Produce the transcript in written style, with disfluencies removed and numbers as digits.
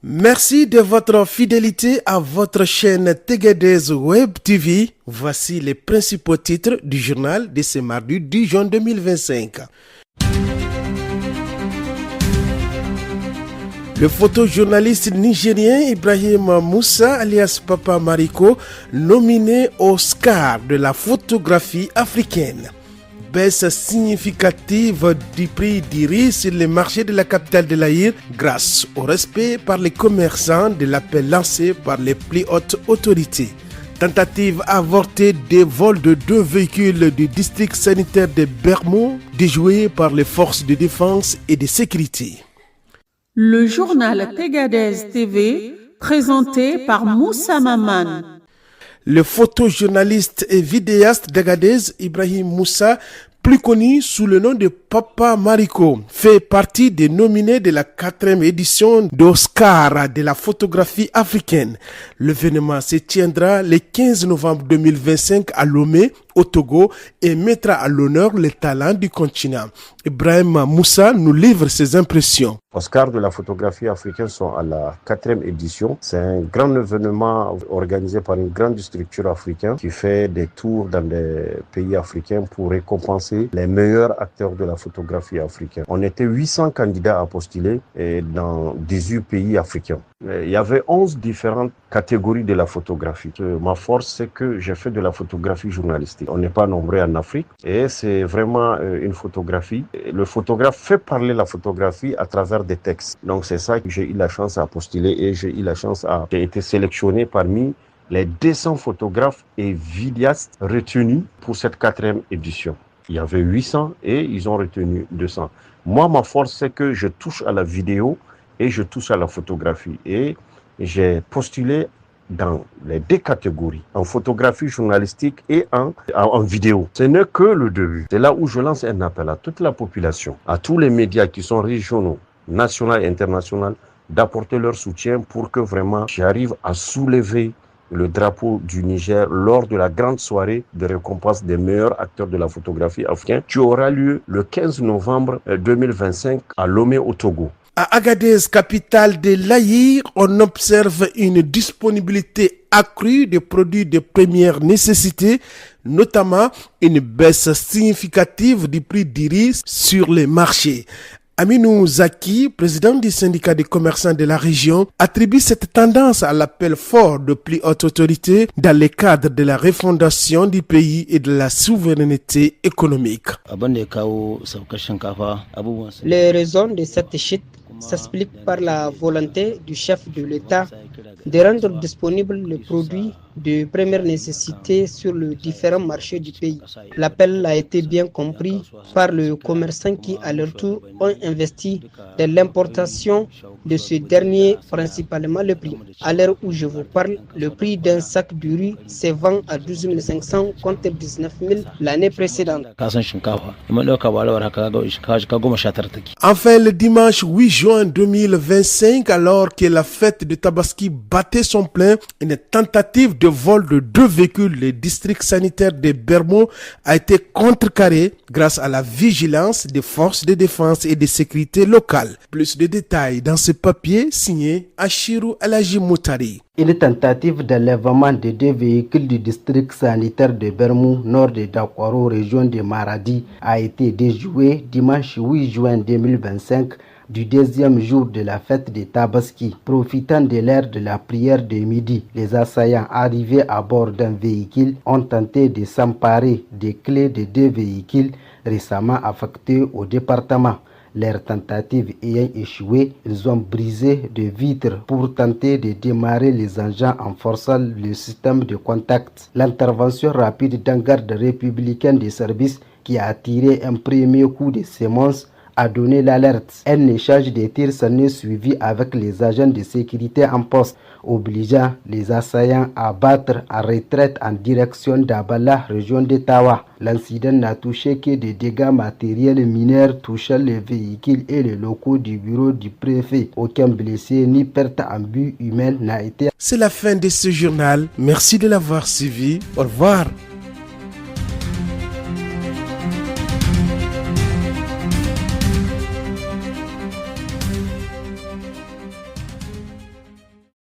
Merci de votre fidélité à votre chaîne Tegadez Web TV. Voici les principaux titres du journal de ce mardi 10 juin 2025. Le photojournaliste nigérien Ibrahim Moussa alias Papa Mariko, nominé au Oscar de la photographie africaine. Baisse significative du prix du riz sur les marchés de la capitale de l'Aïr grâce au respect par les commerçants de l'appel lancé par les plus hautes autorités. Tentative avortée des vols de 2 véhicules du district sanitaire de Bermo déjoués par les forces de défense et de sécurité. Le journal Tegadez TV, présenté par Moussa Maman. Le photojournaliste et vidéaste d'Agadez, Ibrahim Moussa, plus connu sous le nom de Papa Mariko, fait partie des nominés de la 4e édition d'Oscar de la photographie africaine. L'événement se tiendra le 15 novembre 2025 à Lomé, au Togo, et mettra à l'honneur les talents du continent. Ibrahim Moussa nous livre ses impressions. Oscar de la photographie africaine sont à la 4e édition. C'est un grand événement organisé par une grande structure africaine qui fait des tours dans des pays africains pour récompenser les meilleurs acteurs de la photographie africaine. On était 800 candidats à postuler dans 18 pays africains. Il y avait 11 différentes catégories de la photographie. Ma force, c'est que j'ai fait de la photographie journalistique. On n'est pas nombreux en Afrique et c'est vraiment une photographie. Le photographe fait parler la photographie à travers des textes. Donc c'est ça que j'ai eu la chance à postuler et j'ai été sélectionné parmi les 200 photographes et vidéastes retenus pour cette 4e édition. Il y avait 800 et ils ont retenu 200. Moi, ma force, c'est que je touche à la vidéo et je touche à la photographie. Et j'ai postulé dans les 2 catégories, en photographie journalistique et en vidéo. Ce n'est que le début. C'est là où je lance un appel à toute la population, à tous les médias qui sont régionaux, nationaux et internationaux, d'apporter leur soutien pour que vraiment j'arrive à soulever le drapeau du Niger lors de la grande soirée de récompense des meilleurs acteurs de la photographie africaine qui aura lieu le 15 novembre 2025 à Lomé au Togo. À Agadez, capitale de l'Aïr, on observe une disponibilité accrue de produits de première nécessité, notamment une baisse significative du prix du riz sur les marchés. Aminou Zaki, président du syndicat des commerçants de la région, attribue cette tendance à l'appel fort de plus hautes autorités dans le cadre de la refondation du pays et de la souveraineté économique. Les raisons de cette chute s'expliquent par la volonté du chef de l'État de rendre disponibles les produits de première nécessité sur les différents marchés du pays. L'appel a été bien compris par les commerçants qui, à leur tour, ont investi dans l'importation de ce dernier, principalement le prix. À l'heure où je vous parle, le prix d'un sac de riz se vend à 12 500 contre 19 000 l'année précédente. Enfin, le dimanche 8 juin 2025, alors que la fête de Tabaski battait son plein, une tentative de vol de 2 véhicules du district sanitaire de Bermo a été contrecarrée grâce à la vigilance des forces de défense et de sécurité locales. Plus de détails dans ce papier signé Achirou Alaji Moutari. Une tentative d'enlèvement de 2 véhicules du district sanitaire de Bermou, nord de Dakwaro, région de Maradi, a été déjouée dimanche 8 juin 2025 du 2e jour de la fête de Tabaski. Profitant de l'heure de la prière de midi, les assaillants arrivés à bord d'un véhicule ont tenté de s'emparer des clés de 2 véhicules récemment affectés au département. Leur tentative ayant échoué, ils ont brisé des vitres pour tenter de démarrer les engins en forçant le système de contact. L'intervention rapide d'un garde républicain de service qui a tiré un premier coup de sémence a donné l'alerte. Un échange de tirs s'en est suivi avec les agents de sécurité en poste, obligeant les assaillants à battre en retraite en direction d'Abala, région de Tawa. L'incident n'a touché que des dégâts matériels mineurs touchant les véhicules et les locaux du bureau du préfet. Aucun blessé ni perte en vue humaine n'a été. C'est la fin de ce journal. Merci de l'avoir suivi. Au revoir.